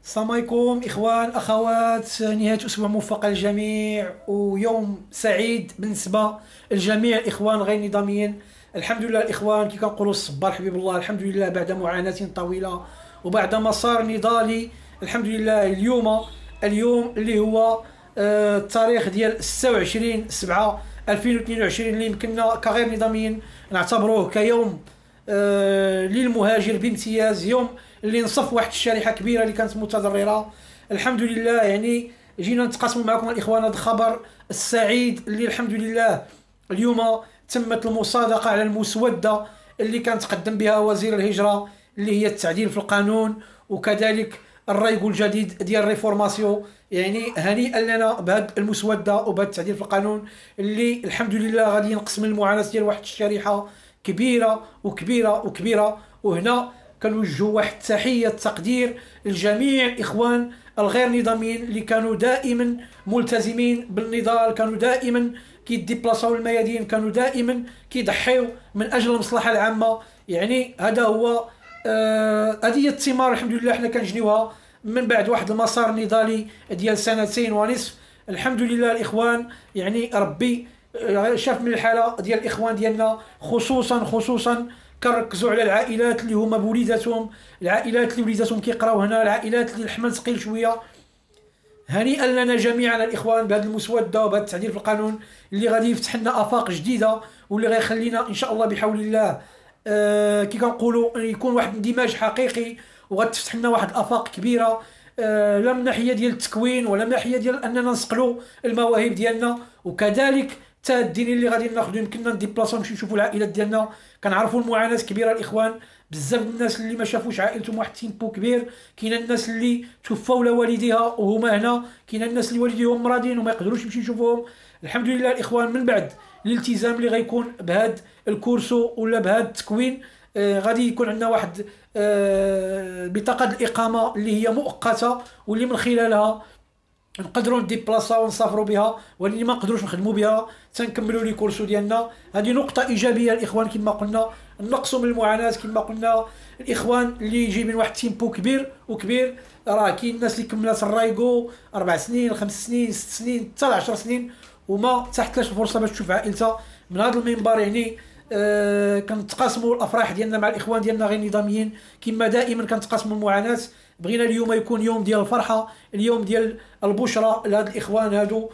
السلام عليكم إخوان أخوات، نهاية أسبوع موفقة للجميع ويوم سعيد بالنسبة للجميع الإخوان غير نظاميين. الحمد لله الإخوان، كي كنقولوا الصبار حبيب الله، الحمد لله بعد معاناة طويلة وبعد مسار نضالي. الحمد لله اليوم اللي هو التاريخ ديال 26/7/2022 اللي يمكننا كغير نظاميين نعتبروه كيوم للمهاجر بامتياز، يوم اللي نصف واحد الشريحه كبيره اللي كانت متضرره. الحمد لله يعني جينا نتقاسموا معكم الاخوان هذا الخبر السعيد اللي الحمد لله اليوم تمت المصادقه على المسوده اللي كان تقدم بها وزير الهجره، اللي هي التعديل في القانون وكذلك الريق الجديد ديال الريفورماسيون. يعني هنيئا لنا بهذه المسوده وبهذا التعديل في القانون اللي الحمد لله غادي ينقص من المعاناه ديال واحد الشريحه كبيره وكبيره وكبيره. وهنا كنوجهوا واحد تحيه تقدير لجميع الاخوان الغير نظاميين اللي كانوا دائما ملتزمين بالنضال، كانوا دائما كيديبلاصاو الميادين، كانوا دائما كيضحيو من اجل المصلحه العامه. يعني هذا هو هذه هي الثمار الحمد لله حنا كنجنيوها من بعد واحد المسار نضالي ديال سنتين ونصف. الحمد لله الاخوان، يعني ربي شاف من الحاله ديال الاخوان ديالنا، خصوصا كنركزوا على العائلات اللي هما بوليداتهم، العائلات اللي وليداتهم كيقراو هنا، العائلات اللي الحمل ثقيل شويه. هنيئا لنا جميعا الاخوان بهذا المسوده وبهذا التعديل في القانون اللي غادي يفتح لنا افاق جديده واللي غيخلينا ان شاء الله بحول الله كي كنقولوا يكون واحد اندماج حقيقي، وغتفتح لنا واحد الافاق كبيره، لا من ناحيه ديال التكوين ولا من ناحيه ديال اننا نسقلوا المواهب ديالنا. وكذلك حتى الدين اللي غادي ناخذ يمكننا نديبلاصو نمشي نشوفوا العائلات ديالنا. كنعرفوا المعاناه كبيره الاخوان، بزاف الناس اللي ما شافوش عائلتهم واحد تيمبو كبير، كاين الناس اللي توفاو لوالديها وهما هنا، كاين الناس اللي والديهم مرضين وما يقدروش يمشي يشوفوهم. الحمد لله الاخوان من بعد الالتزام اللي غيكون بهاد الكورسو ولا بهاد التكوين، غادي يكون عندنا واحد بطاقه الاقامه اللي هي مؤقته واللي من خلالها نقدروا نديبلاصاو ونسافروا بها، واللي ما نقدروش نخدموا بها تنكملوا لي كورسو ديالنا. هذه نقطه ايجابيه الاخوان، كما قلنا نقصوا من المعاناه. كما قلنا الاخوان اللي يجي من واحد تيمبو كبير وكبير، راه كاين الناس اللي كملات الرايغو 4 سنين 5 سنين 6 سنين حتى 10 سنين وما تحتلاش الفرصه باش تشوف عائلتها. من هذا المنبر يعني كنتقاسموا الافراح ديالنا مع الاخوان ديالنا غير نظاميين، كما دائما كنتقاسموا المعاناه. بغينا اليوم يكون يوم ديال الفرحه، اليوم ديال البشرى لهاد الاخوان هادو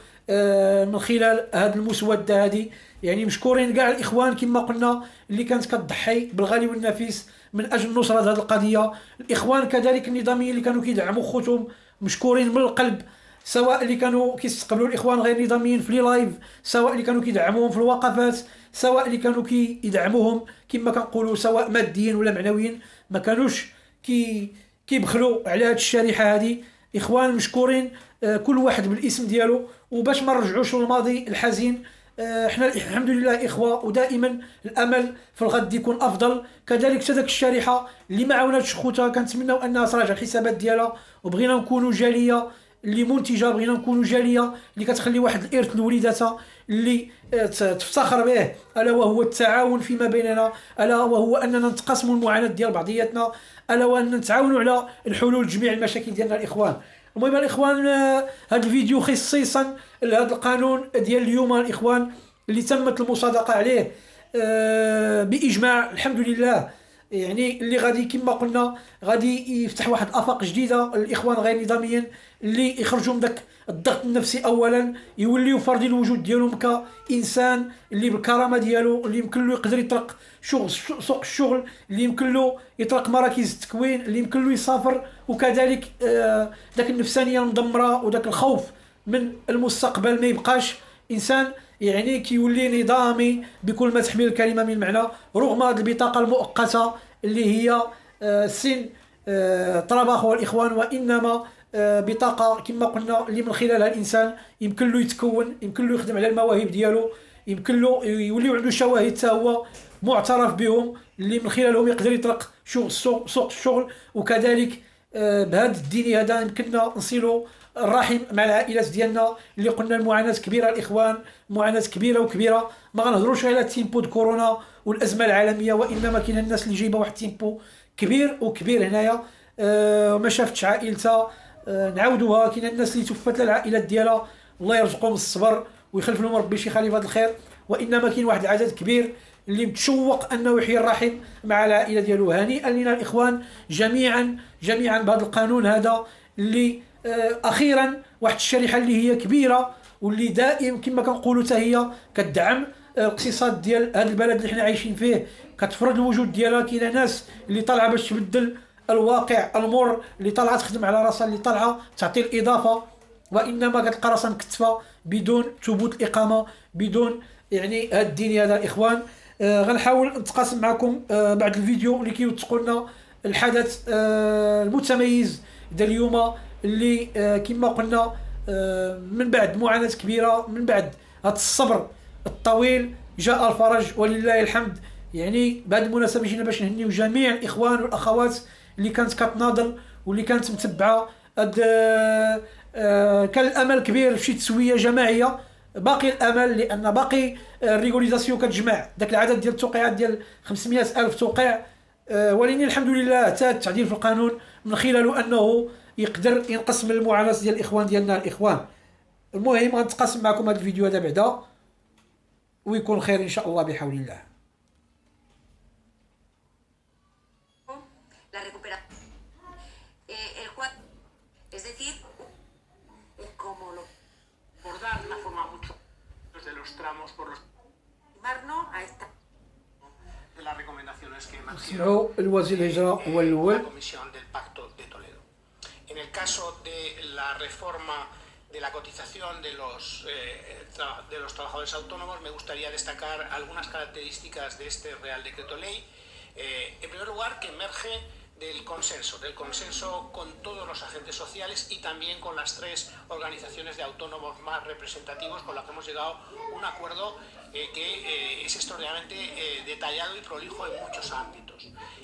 من خلال هاد المسوده هادي. يعني مشكورين كاع الاخوان كما قلنا اللي كانت كتضحي بالغالي والنفيس من اجل نصره هذه القضيه. الاخوان كذلك النظاميين اللي كانوا كيدعموا خوتهم، مشكورين من القلب، سواء اللي كانوا كيستقبلوا الاخوان غير نظاميين في لي لايف، سواء اللي كانوا كيدعموهم في الوقفات، سواء اللي كانوا كيدعموهم كما كنقولوا سواء ماديا ولا معنويا. ما كانوش كيبخلوا على هذه الشريحه هذه. اخوان مشكورين كل واحد بالاسم ديالو. وباش ما نرجعوش للماضي الحزين، احنا الحمد لله اخوه ودائما الامل في الغد يكون افضل. كذلك حتى داك الشريحه اللي ما عاوناتش خوتها كنتمناو انها تراجع الحسابات ديالها، وبغينا نكونوا جاليه اللي منتجه، بغينا نكونوا جاليه اللي كتخلي واحد الارث لوليداتها اللي تفتخر به، الا وهو التعاون فيما بيننا، الا وهو اننا نتقاسموا المعاناه ديال بعضياتنا، الا وان نتعاونوا على الحلول لجميع المشاكل ديالنا الاخوان. المهم الاخوان، هذا الفيديو خصيصا لهذا القانون ديال اليوم الاخوان اللي تمت المصادقه عليه باجماع الحمد لله. يعني اللي غادي كما قلنا غادي يفتح واحد افاق جديده للاخوان غير نظاميين اللي يخرجوا من داك الضغط النفسي، اولا يوليو فاردين الوجود ديالهم كانسان اللي بالكرامه ديالو، اللي يمكن له يقدر يطرق شغل سوق الشغل، اللي يمكن له يطرق مراكز التكوين، اللي يمكن له يسافر. وكذلك داك النفسانيه المدمره وداك الخوف من المستقبل ما يبقاش انسان يعني كيولي نظامي بكل ما تحمل الكلمه من معنى، رغم هذه البطاقه المؤقته اللي هي سن طلب اخوه الاخوان، وانما بطاقه كما قلنا اللي من خلالها الانسان يمكن له يتكون، يمكن له يخدم على المواهب ديالو، يمكن له يوليو عنده شواهد حتى هو معترف بهم اللي من خلالهم يقدر يطرق شغل سوق الشغل. وكذلك بهذا الدين هذا يمكننا نصلوا الرحم مع العائلات ديالنا اللي قلنا المعاناه كبيره الاخوان، معاناه كبيره وكبيره. ما غنهضروش على التيمبو د كورونا والازمه العالميه، وانما كاين الناس اللي جايبه واحد التيمبو كبير وكبير هنايا. ما شافتش عائلتها. نعاودوها، كاين الناس اللي توفات العائلات ديالها، الله يرزقهم الصبر ويخلف لهم ربي شي خليفه الخير. وانما كاين واحد العدد كبير اللي متشوق انه يحيي الرحم مع العائله ديالو. هنيئا لنا الاخوان جميعا جميعا بهذا القانون هذا اللي اخيرا واحد الشريحه اللي هي كبيره واللي دائم كما كنقولوا حتى هي كتدعم الاقتصاد ديال هذا البلد اللي حنا عايشين فيه، كتفرض الوجود ديالها. كاينه ناس اللي طالعه باش تبدل الواقع المر، اللي طالعه تخدم على راسها، اللي طالعه تعطي الاضافه، وانما كتلقى راسها مكتفه بدون ثبوت الاقامه، بدون يعني هذا الدين هذا. الاخوان غنحاول نتقاسم معكم بعد الفيديو اللي كيوثقوا لنا الحدث المتميز ديال اليوم، اللي كما قلنا من بعد معاناه كبيره، من بعد هذا الصبر الطويل جاء الفرج ولله الحمد. يعني بهذه المناسبه جينا باش نهنيو جميع الاخوان والاخوات اللي كانت كتناضل واللي كانت متبعه. كان الامل كبير في شي تسويه جماعيه، باقي الامل لان باقي الريغوليزاسيون كتجمع داك العدد ديال التوقيعات ديال 500 الف توقيع. ولكن الحمد لله حتى التعديل في القانون من خلاله انه يقدر ينقص من المعاناه ديال الاخوان ديالنا الاخوان. المهم غنتقاسم معكم هذا الفيديو هذا بعدا ويكون خير ان شاء الله بحول الله. Es decir, como lo por dar una forma mucho de los tramos por los a esta de las recomendaciones que نسمعوا الوزير الهجرة هو الأول. la Comisión del Pacto de Toledo. En el caso de la reforma de la cotización de los trabajadores autónomos, me gustaría destacar algunas características de este Real Decreto Ley. En primer lugar, que emerge del consenso con todos los agentes sociales y también con las tres organizaciones de autónomos más representativos con las que hemos llegado a un acuerdo que es extraordinariamente detallado y prolijo en muchos ámbitos.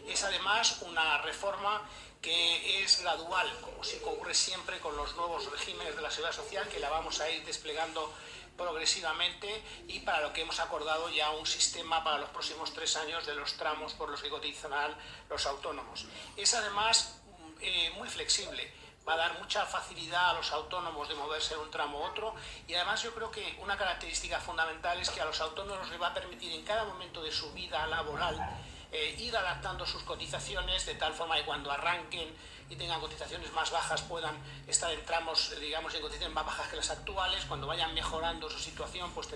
Es además una reforma que es gradual, como si ocurre siempre con los nuevos regímenes de la seguridad social, que la vamos a ir desplegando progresivamente y para lo que hemos acordado ya un sistema para los próximos 3 años de los tramos por los que cotizarán los autónomos. Es además muy flexible, va a dar mucha facilidad a los autónomos de moverse de un tramo a otro y además yo creo que una característica fundamental es que a los autónomos les va a permitir en cada momento de su vida laboral ir adaptando sus cotizaciones de tal forma que cuando arranquen y tengan cotizaciones más bajas puedan estar en tramos, digamos, en cotizaciones más bajas que las actuales. Cuando vayan mejorando su situación, pues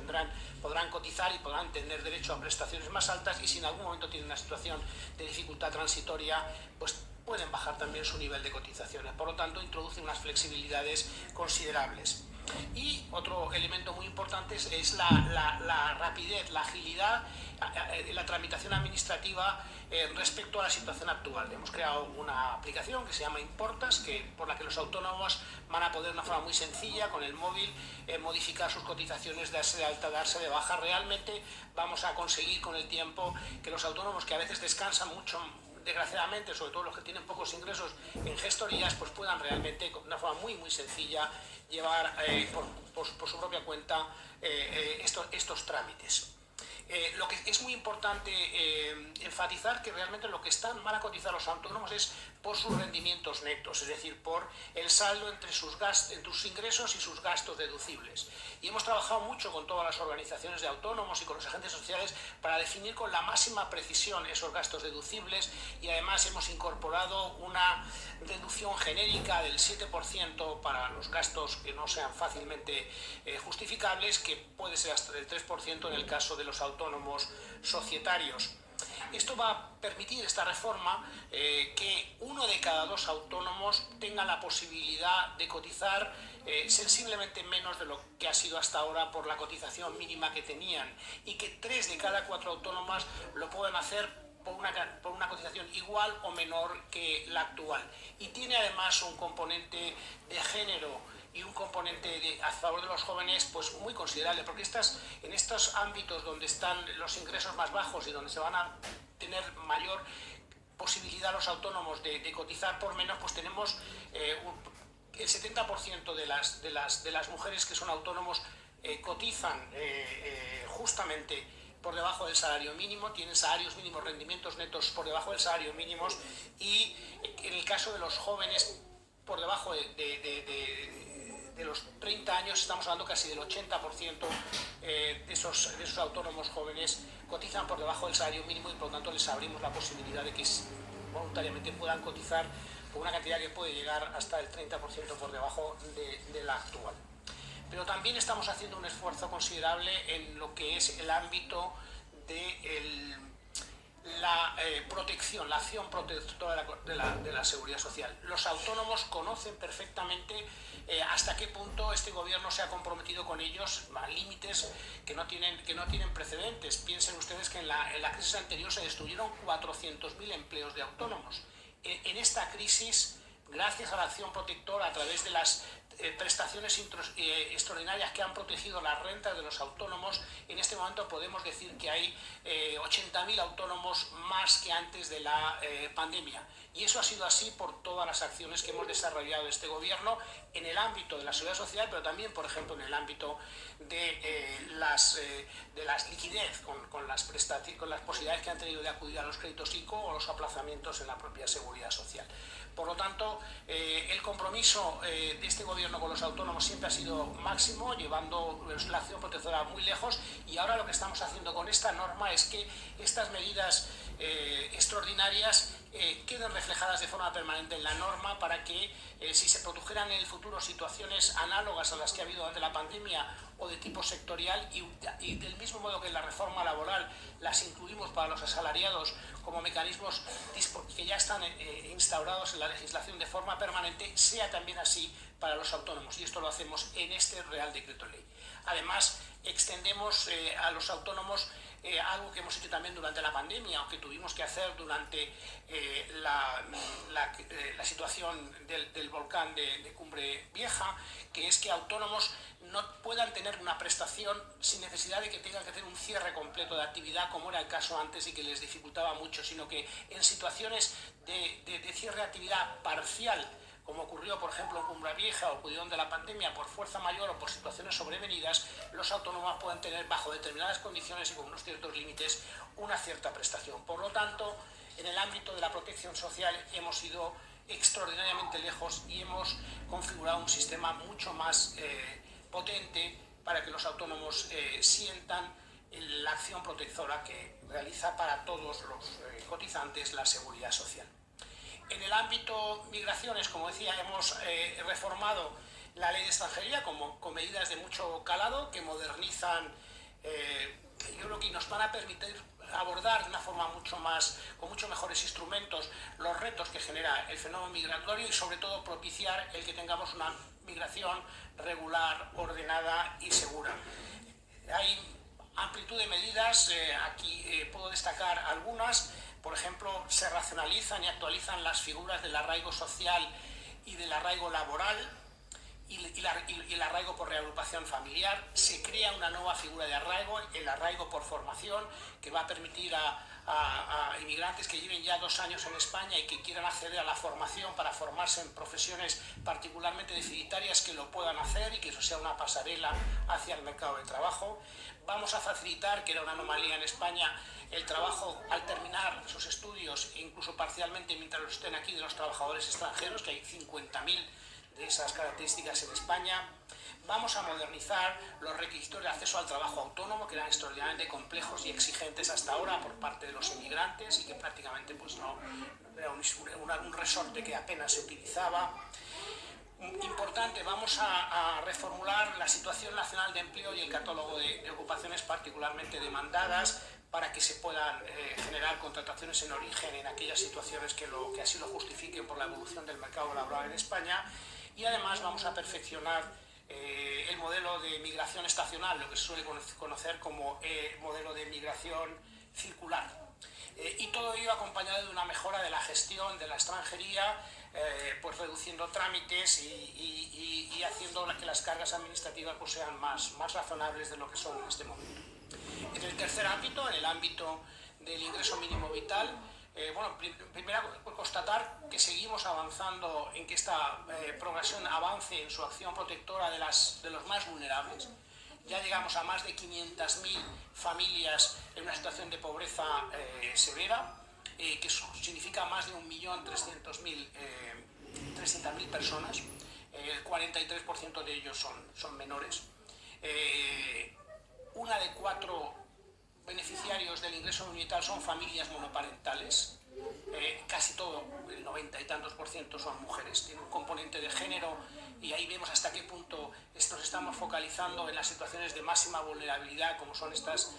podrán cotizar y podrán tener derecho a prestaciones más altas, y si en algún momento tienen una situación de dificultad transitoria, pues pueden bajar también su nivel de cotizaciones. Por lo tanto, introduce unas flexibilidades considerables. Y otro elemento muy importante es la rapidez, la agilidad, la tramitación administrativa respecto a la situación actual. Hemos creado una aplicación que se llama Importas, por la que los autónomos van a poder de una forma muy sencilla con el móvil modificar sus cotizaciones, darse de alta, darse de baja. Realmente vamos a conseguir con el tiempo que los autónomos, que a veces descansan mucho, desgraciadamente, sobre todo los que tienen pocos ingresos en gestorías, pues puedan realmente, de una forma muy muy sencilla, llevar por su propia cuenta estos trámites. Lo que es muy importante enfatizar que realmente lo que están mal a cotizar los autónomos es por sus rendimientos netos, es decir, por el saldo entre sus ingresos y sus gastos deducibles. Y hemos trabajado mucho con todas las organizaciones de autónomos y con los agentes sociales para definir con la máxima precisión esos gastos deducibles, y además hemos incorporado una deducción genérica del 7% para los gastos que no sean fácilmente justificables, que puede ser hasta del 3% en el caso de los autónomos societarios. Esto va a permitir, esta reforma, que 1 de cada 2 autónomos tenga la posibilidad de cotizar sensiblemente menos de lo que ha sido hasta ahora por la cotización mínima que tenían, y que 3 de cada 4 autónomas lo puedan hacer por una cotización igual o menor que la actual. Y tiene además un componente de género y un componente a favor de los jóvenes pues muy considerable, porque en estos ámbitos donde están los ingresos más bajos y donde se van a tener mayor posibilidad los autónomos de cotizar por menos, pues tenemos el 70% de las mujeres que son autónomos cotizan justamente por debajo del salario mínimo, tienen salarios mínimos, rendimientos netos por debajo del salario mínimo, y en el caso de los jóvenes, por debajo de los 30 años, estamos hablando casi del 80% de esos autónomos jóvenes cotizan por debajo del salario mínimo, y por lo tanto les abrimos la posibilidad de que voluntariamente puedan cotizar con una cantidad que puede llegar hasta el 30% por debajo de la actual. Pero también estamos haciendo un esfuerzo considerable en lo que es el ámbito de la protección, la acción protectora de la seguridad social. Los autónomos conocen perfectamente hasta qué punto este gobierno se ha comprometido con ellos a límites que no tienen precedentes. Piensen ustedes que en la crisis anterior se destruyeron 400.000 empleos de autónomos. En esta crisis, gracias a la acción protectora a través de las prestaciones extraordinarias que han protegido las rentas de los autónomos, en este momento podemos decir que hay 80.000 autónomos más que antes de la pandemia. Y eso ha sido así por todas las acciones que hemos desarrollado este gobierno en el ámbito de la seguridad social, pero también, por ejemplo, en el ámbito de las liquidez, con las posibilidades que han tenido de acudir a los créditos ICO o los aplazamientos en la propia seguridad social. Por lo tanto, el compromiso de este gobierno con los autónomos siempre ha sido máximo, llevando la acción protectora muy lejos, y ahora lo que estamos haciendo con esta norma es que estas medidas extraordinarias queden reflejadas de forma permanente en la norma, para que si se produjeran en el futuro situaciones análogas a las que ha habido durante la pandemia o de tipo sectorial, y del mismo modo que en la reforma laboral las incluimos para los asalariados como mecanismos que ya están instaurados en la legislación de forma permanente, sea también así para los autónomos, y esto lo hacemos en este Real Decreto Ley. Además, extendemos a los autónomos algo que hemos hecho también durante la pandemia, o que tuvimos que hacer durante la situación del volcán de Cumbre Vieja, que es que autónomos no puedan tener una prestación sin necesidad de que tengan que hacer un cierre completo de actividad, como era el caso antes y que les dificultaba mucho, sino que en situaciones de cierre de actividad parcial, como ocurrió, por ejemplo, en Cumbre Vieja, o ocurrió de la pandemia por fuerza mayor o por situaciones sobrevenidas, los autónomos pueden tener, bajo determinadas condiciones y con unos ciertos límites, una cierta prestación. Por lo tanto, en el ámbito de la protección social hemos ido extraordinariamente lejos y hemos configurado un sistema mucho más potente para que los autónomos sientan la acción protectora que realiza para todos los cotizantes la seguridad social. En el ámbito migraciones, como decía, hemos reformado la ley de extranjería con medidas de mucho calado que modernizan, yo creo que nos van a permitir abordar de una forma con mucho mejores instrumentos los retos que genera el fenómeno migratorio, y sobre todo propiciar el que tengamos una migración regular, ordenada y segura. Hay amplitud de medidas, aquí puedo destacar algunas. Por ejemplo, se racionalizan y actualizan las figuras del arraigo social y del arraigo laboral y el arraigo por reagrupación familiar. Se crea una nueva figura de arraigo, el arraigo por formación, que va a permitir a inmigrantes que lleven ya 2 años en España y que quieran acceder a la formación para formarse en profesiones particularmente deficitarias, que lo puedan hacer y que eso sea una pasarela hacia el mercado de trabajo. Vamos a facilitar, que era una anomalía en España, el trabajo al terminar sus estudios, e incluso parcialmente mientras los estén aquí, de los trabajadores extranjeros, que hay 50.000 de esas características en España. Vamos a modernizar los requisitos de acceso al trabajo autónomo, que eran extraordinariamente complejos y exigentes hasta ahora por parte de los inmigrantes, y que prácticamente pues, no era un resorte que apenas se utilizaba. Importante, vamos a reformular la situación nacional de empleo y el catálogo de ocupaciones particularmente demandadas, para que se puedan generar contrataciones en origen en aquellas situaciones que así lo justifiquen por la evolución del mercado laboral en España. Y además vamos a perfeccionar el modelo de migración estacional, lo que se suele conocer como modelo de migración circular. Y todo ello acompañado de una mejora de la gestión de la extranjería, pues reduciendo trámites y haciendo que las cargas administrativas pues sean más razonables de lo que son en este momento. En el tercer ámbito, en el ámbito del ingreso mínimo vital, primero constatar que seguimos avanzando en que esta progresión avance en su acción protectora de los más vulnerables. ya llegamos a más de 500.000 familias en una situación de pobreza severa, que significa más de 1.300.000 personas. El 43% de ellos son menores. Una de 4 beneficiarios del ingreso mínimo vital son familias monoparentales. Casi todo, el 90 y tantos % son mujeres. Tiene un componente de género y ahí vemos hasta qué punto nos estamos focalizando en las situaciones de máxima vulnerabilidad, como son estas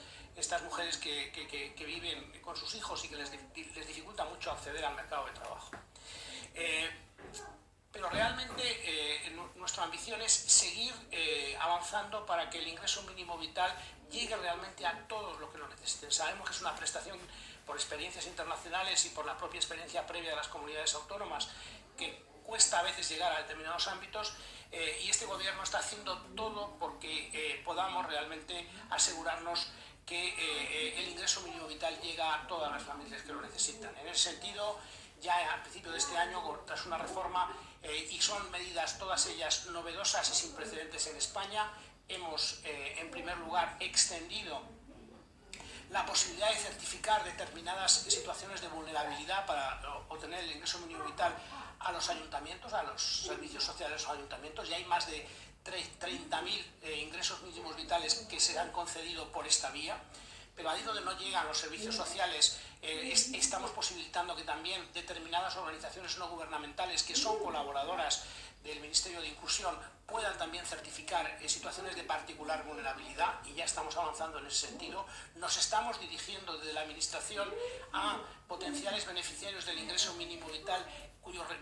mujeres que viven con sus hijos y que les dificulta mucho acceder al mercado de trabajo. Pero realmente nuestra ambición es seguir avanzando para que el ingreso mínimo vital llegue realmente a todos los que lo necesiten. Sabemos que es una prestación, por experiencias internacionales y por la propia experiencia previa de las comunidades autónomas, que cuesta a veces llegar a determinados ámbitos, y este gobierno está haciendo todo porque podamos realmente asegurarnos que el ingreso mínimo vital llega a todas las familias que lo necesitan. En ese sentido, ya al principio de este año, tras una reforma, y son medidas todas ellas novedosas y sin precedentes en España, hemos en primer lugar extendido la posibilidad de certificar determinadas situaciones de vulnerabilidad para obtener el ingreso mínimo vital a los ayuntamientos, a los servicios sociales de los ayuntamientos. Ya hay más de 30.000 ingresos mínimos vitales que se han concedido por esta vía, pero ahí donde no llegan los servicios sociales, estamos posibilitando que también determinadas organizaciones no gubernamentales que son colaboradoras del Ministerio de Inclusión puedan también certificar situaciones de particular vulnerabilidad, y ya estamos avanzando en ese sentido. Nos estamos dirigiendo desde la Administración a potenciales beneficiarios del ingreso mínimo vital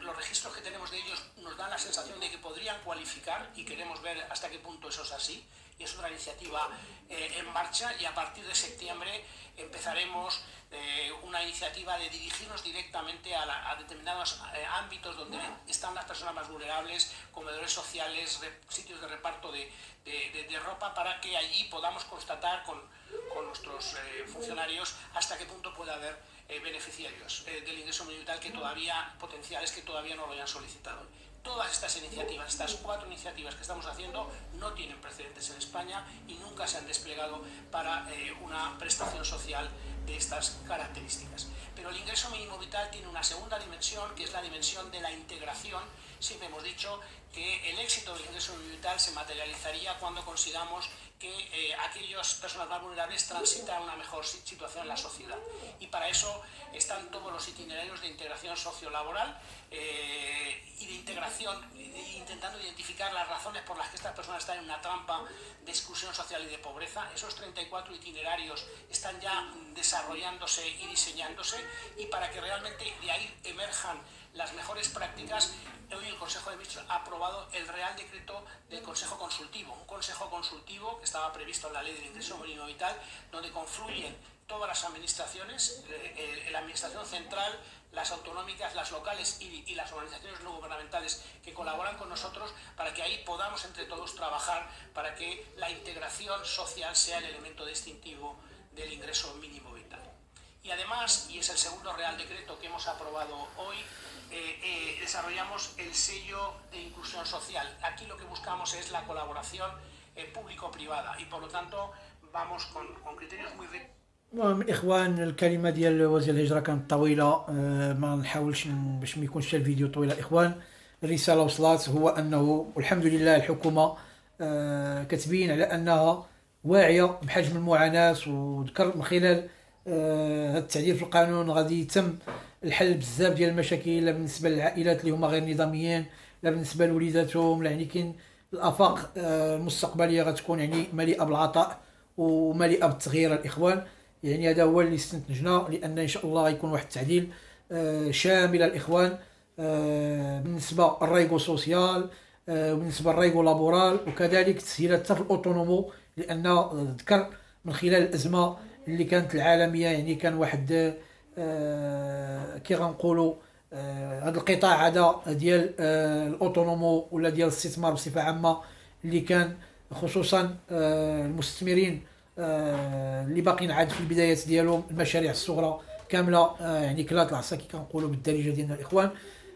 los registros que tenemos de ellos nos dan la sensación de que podrían cualificar, y queremos ver hasta qué punto eso es así. Y es una iniciativa en marcha, y a partir de septiembre empezaremos una iniciativa de dirigirnos directamente a determinados ámbitos donde están las personas más vulnerables, comedores sociales, sitios de reparto de ropa, para que allí podamos constatar con nuestros funcionarios hasta qué punto puede haber beneficiarios del ingreso mínimo vital potenciales que todavía no lo hayan solicitado. Todas estas iniciativas, estas 4 iniciativas que estamos haciendo, no tienen precedentes en España y nunca se han desplegado para una prestación social de estas características. Pero el ingreso mínimo vital tiene una segunda dimensión, que es la dimensión de la integración. Siempre hemos dicho que el éxito del ingreso mínimo vital se materializaría cuando consigamos que aquellas personas más vulnerables transitan una mejor situación en la sociedad. Y para eso están todos los itinerarios de integración sociolaboral y de integración, intentando identificar las razones por las que estas personas están en una trampa de exclusión social y de pobreza. Esos 34 itinerarios están ya desarrollándose y diseñándose, y para que realmente de ahí emerjan las mejores prácticas, hoy el Consejo de Ministros ha aprobado el Real Decreto del Consejo Consultivo, un Consejo Consultivo que estaba previsto en la Ley del Ingreso Mínimo Vital, donde confluyen todas las administraciones, la Administración Central, las autonómicas, las locales y las organizaciones no gubernamentales que colaboran con nosotros, para que ahí podamos entre todos trabajar para que la integración social sea el elemento distintivo del ingreso mínimo vital. Y además, y es el segundo Real Decreto que hemos aprobado hoy, desarrollamos el sello de inclusión social. Aquí lo que buscamos es la colaboración público-privada, y por lo tanto vamos con criterios muy ricos. المهم الاخوان، الكلمه ديال وزير الهجره كانت طويله، ما نحاولش باش ما يكونش الفيديو طويل. الاخوان، الرساله وصلت، هو انه والحمد لله الحكومه كتبين على انها واعيه بحجم المعاناه، وذكر من خلال هذا التعديل في القانون غادي يتم الحل بزاف ديال المشاكل، لا بالنسبه للعائلات اللي هما غير نظاميين، لا بالنسبه لوليداتهم، يعني كاين الافاق المستقبليه غتكون يعني مليئه بالعطاء ومليئه بالتغيير. الاخوان، يعني هذا هو اللي استنتجنا، لان ان شاء الله غيكون واحد التعديل شامل الاخوان بالنسبه للريغو سوسيال، وبالنسبه للريغو لابورال، وكذلك تسهيلات حتى في الاوتونومو، لان ذكر من خلال الازمه اللي كانت العالميه، يعني كان واحد كي غنقولوا هذا القطاع هذا ديال الاوتونومو ولا ديال الاستثمار بصفه عامه، اللي كان خصوصا المستثمرين اللي باقيين عاد في البدايات ديالهم، المشاريع الصغرى كامله يعني كلات العصا كي كنقولوا بالدارجه ديالنا الاخوان.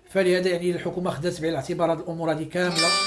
فلهذا يعني الحكومه خدات بعين الاعتبار هذه الامور هذه كامله،